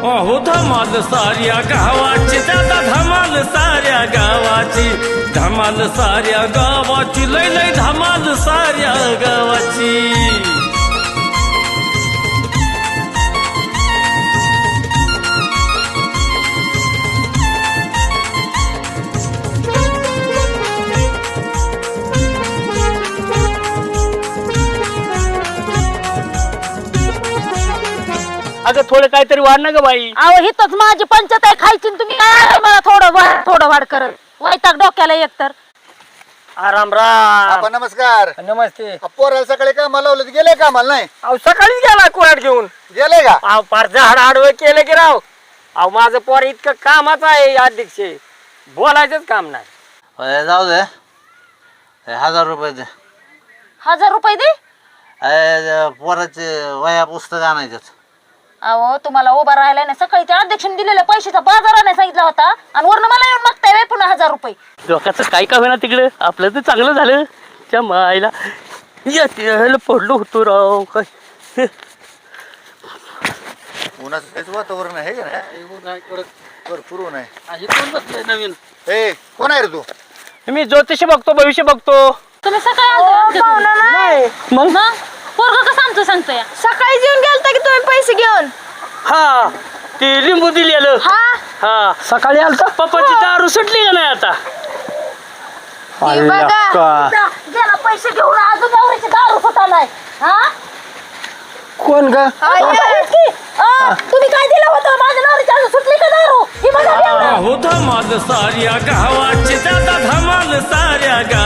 अहो धमाल साऱ्या गावाची, दादा धमाल साऱ्या गावाची, धमाल साऱ्या गावाची, लय लय धमाल साऱ्या गावाची. अगं थोडं काहीतरी वाढ ना ग बाई. अहो हिथंच माझी पंचायत आहे खायची आणि तुम्ही काय मला थोडं वाढ करत वैताग डोक्याला एक तर. राम राम. आपण नमस्कार. नमस्ते. पोराला सकाळी कामाला लावलं गेले कामाला नाही अहो सकाळीच गेला कुराड घेऊन. गेले का? अहो फार झाड आडवं केलं की राव. अहो माझं पोर इतकं कामाचं आहे अध्यक्ष, बोलायचंच काम नाही. जाऊ दे, 1000 रुपये दे. 1000 रुपये दे. पोराचे वया पुस्तक आणायचं. अहो तुम्हाला उभा राहायला नाही, सकाळी त्या अध्यक्षाने दिलेल्या पैशाचा बाजार आणायला सांगितला होता आणि वरनं मला येऊन मागताय व्हय पुन्हा 1000 रुपये. डोक्याचं काय का होईना तिकडे, आपलं तर चांगलं झालं. त्या मायला पडलो होतो राव. काय उन्हाचं तेच वातावरण आहे का भरपूर ऊन आहे. कोण बसलंय नवीन? ए कोण आहे रे तू? मी ज्योतिषी बघतो, भविष्य बघतो. तुम्ही सकाळी मग पोरगं कसं आमचं सांगतोय? सकाळी येऊन गेलता की तुम्ही पैसे घेऊन? हा ते लिंबू दिलेलं. हा सकाळी आलता. पप्पाची दारू सुटली का नाही आता? गेला पैसे घेऊन अजून नवरीची दारू फुटालाय. हा कोण ग? तुम्ही काय दिलं होतं माझ्या नवरीची अजून सुटली का दारू? ही बघा. अहो धमाल साऱ्या गावाची, दादा धमाल साऱ्या गावाची.